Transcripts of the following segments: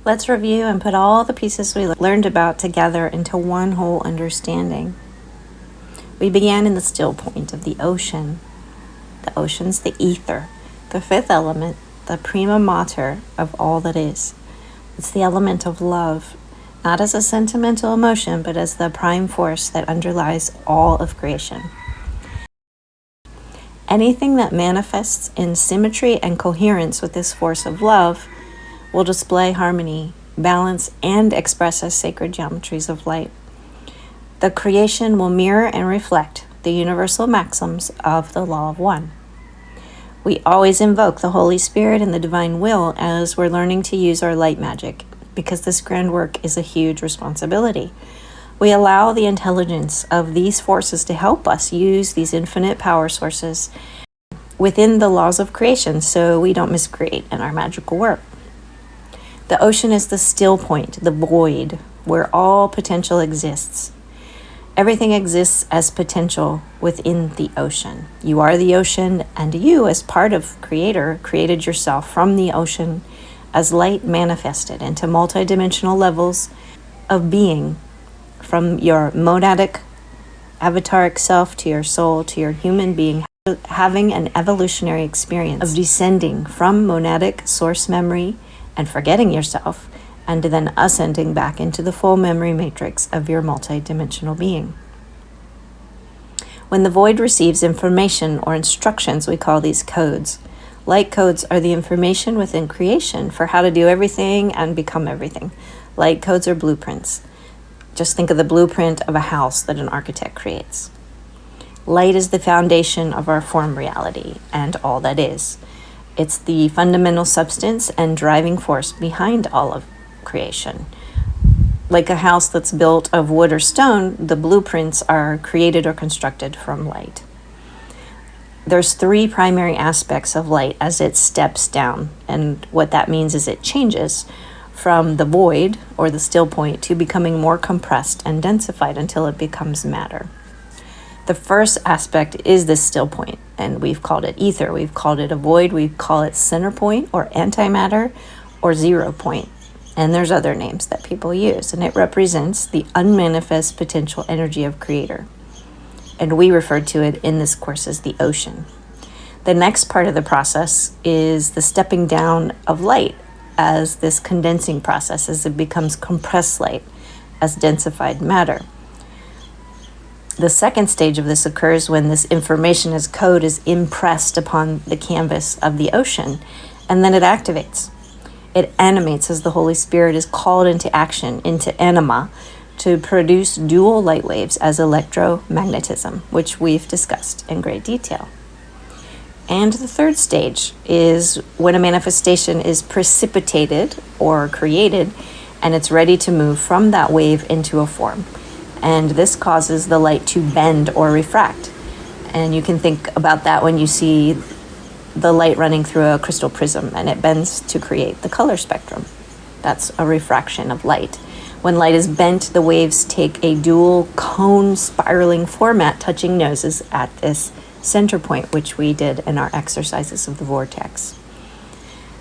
Let's review and put all the pieces we learned about together into one whole understanding. We began in the still point of the ocean. The ocean's the ether, the fifth element, the prima mater of all that is. It's the element of love, not as a sentimental emotion, but as the prime force that underlies all of creation. Anything that manifests in symmetry and coherence with this force of love will display harmony, balance, and express as sacred geometries of light. The creation will mirror and reflect the universal maxims of the law of one. We always invoke the Holy Spirit and the divine will as we're learning to use our light magic, because this grand work is a huge responsibility. We allow the intelligence of these forces to help us use these infinite power sources within the laws of creation so we don't miscreate in our magical work. The ocean is the still point, the void, where all potential exists. Everything exists as potential within the ocean. You are the ocean, and you, as part of Creator, created yourself from the ocean as light manifested into multidimensional levels of being, from your monadic avataric self to your soul to your human being, having an evolutionary experience of descending from monadic source memory and forgetting yourself, and then ascending back into the full memory matrix of your multidimensional being. When the void receives information or instructions, we call these codes. Light codes are the information within creation for how to do everything and become everything. Light codes are blueprints. Just think of the blueprint of a house that an architect creates. Light is the foundation of our form reality and all that is. It's the fundamental substance and driving force behind all of creation. Like a house that's built of wood or stone, the blueprints are created or constructed from light. There's three primary aspects of light as it steps down, and what that means is it changes from the void or the still point to becoming more compressed and densified until it becomes matter. The first aspect is the still point, and we've called it ether, we've called it a void, we call it center point or antimatter or 0 point. And there's other names that people use, and it represents the unmanifest potential energy of Creator. And we refer to it in this course as the ocean. The next part of the process is the stepping down of light as this condensing process, as it becomes compressed light, as densified matter. The second stage of this occurs when this information as code is impressed upon the canvas of the ocean, and then it activates. It animates as the Holy Spirit is called into action, into anima, to produce dual light waves as electromagnetism, which we've discussed in great detail. And the third stage is when a manifestation is precipitated or created, and it's ready to move from that wave into a form. And this causes the light to bend or refract. And you can think about that when you see the light running through a crystal prism and it bends to create the color spectrum. That's a refraction of light. When light is bent, the waves take a dual cone spiraling format, touching noses at this center point, which we did in our exercises of the vortex.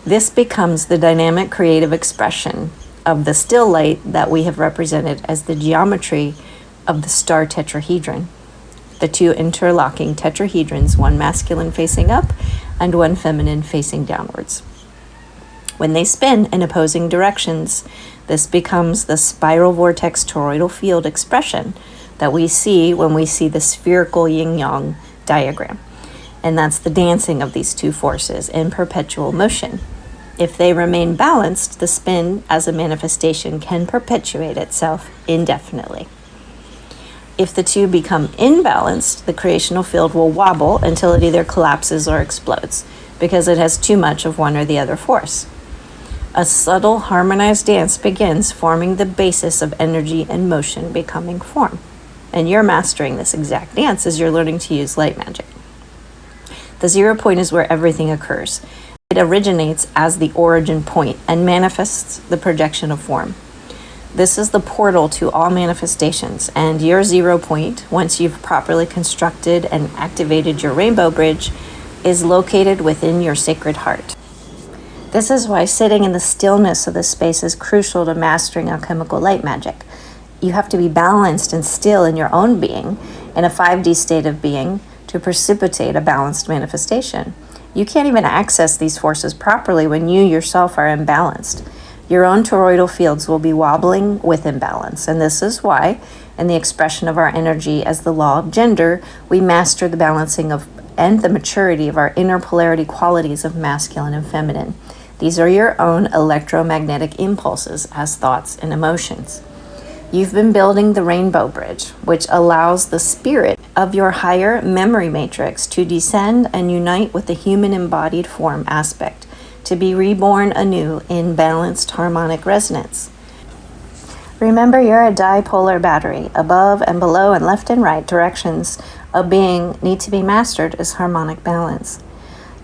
This becomes the dynamic creative expression of the still light that we have represented as the geometry of the star tetrahedron. The two interlocking tetrahedrons, one masculine facing up and one feminine facing downwards. When they spin in opposing directions, this becomes the spiral vortex toroidal field expression that we see when we see the spherical yin-yang diagram. And that's the dancing of these two forces in perpetual motion. If they remain balanced, the spin as a manifestation can perpetuate itself indefinitely. If the two become imbalanced, the creational field will wobble until it either collapses or explodes, because it has too much of one or the other force. A subtle harmonized dance begins, forming the basis of energy and motion becoming form. And you're mastering this exact dance as you're learning to use light magic. The 0 point is where everything occurs. It originates as the origin point and manifests the projection of form. This is the portal to all manifestations, and your 0 point, once you've properly constructed and activated your rainbow bridge, is located within your sacred heart. This is why sitting in the stillness of the space is crucial to mastering alchemical light magic. You have to be balanced and still in your own being, in a 5D state of being, to precipitate a balanced manifestation. You can't even access these forces properly when you yourself are imbalanced. Your own toroidal fields will be wobbling with imbalance, and this is why, in the expression of our energy as the law of gender, we master the balancing of and the maturity of our inner polarity qualities of masculine and feminine. These are your own electromagnetic impulses as thoughts and emotions. You've been building the rainbow bridge, which allows the spirit of your higher memory matrix to descend and unite with the human embodied form aspect, to be reborn anew in balanced harmonic resonance. Remember, you're a dipolar battery. Above and below and left and right directions of being need to be mastered as harmonic balance.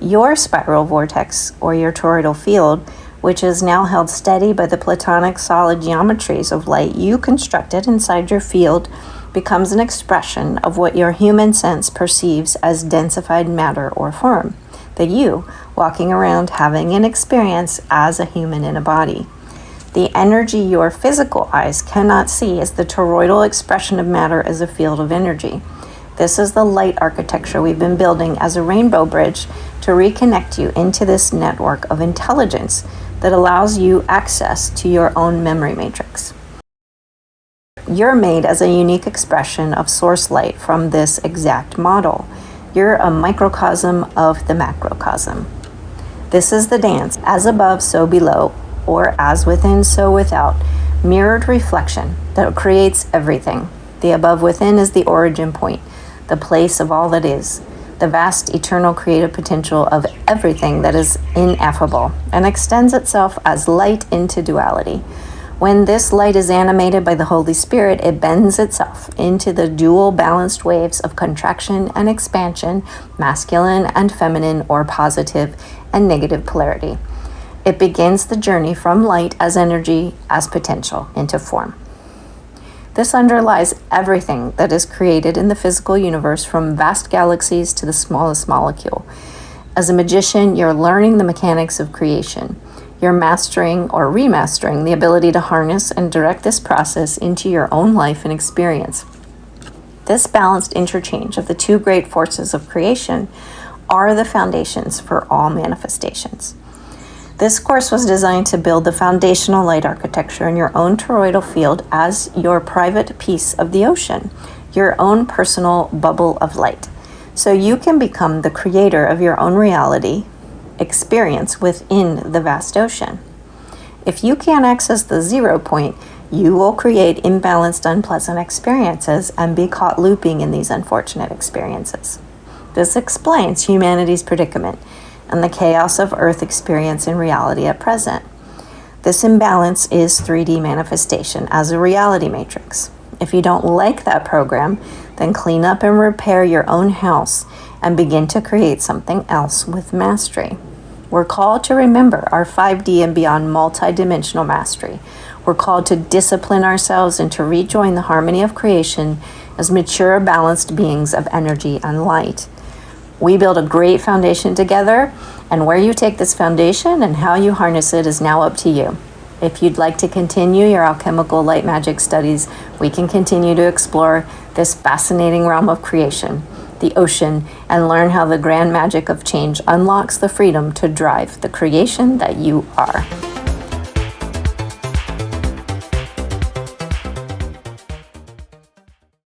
Your spiral vortex, or your toroidal field, which is now held steady by the platonic solid geometries of light you constructed inside your field, becomes an expression of what your human sense perceives as densified matter or form, the you walking around having an experience as a human in a body. The energy your physical eyes cannot see is the toroidal expression of matter as a field of energy. This is the light architecture we've been building as a rainbow bridge to reconnect you into this network of intelligence that allows you access to your own memory matrix. You're made as a unique expression of source light from this exact model. You're a microcosm of the macrocosm. This is the dance, as above, so below, or as within, so without, mirrored reflection that creates everything. The above within is the origin point, the place of all that is, the vast eternal creative potential of everything that is ineffable, and extends itself as light into duality. When this light is animated by the Holy Spirit, it bends itself into the dual balanced waves of contraction and expansion, masculine and feminine, or positive and negative polarity. It begins the journey from light as energy, as potential, into form. This underlies everything that is created in the physical universe, from vast galaxies to the smallest molecule. As a magician, you're learning the mechanics of creation. You're mastering or remastering the ability to harness and direct this process into your own life and experience. This balanced interchange of the two great forces of creation are the foundations for all manifestations. This course was designed to build the foundational light architecture in your own toroidal field as your private piece of the ocean, your own personal bubble of light, so you can become the creator of your own reality experience within the vast ocean. If you can't access the 0 point, you will create imbalanced, unpleasant experiences and be caught looping in these unfortunate experiences. This explains humanity's predicament and the chaos of Earth experience in reality at present. This imbalance is 3D manifestation as a reality matrix. If you don't like that program, then clean up and repair your own house and begin to create something else with mastery. We're called to remember our 5D and beyond multidimensional mastery. We're called to discipline ourselves and to rejoin the harmony of creation as mature, balanced beings of energy and light. We build a great foundation together, and where you take this foundation and how you harness it is now up to you. If you'd like to continue your alchemical light magic studies, we can continue to explore this fascinating realm of creation, the ocean, and learn how the grand magic of change unlocks the freedom to drive the creation that you are.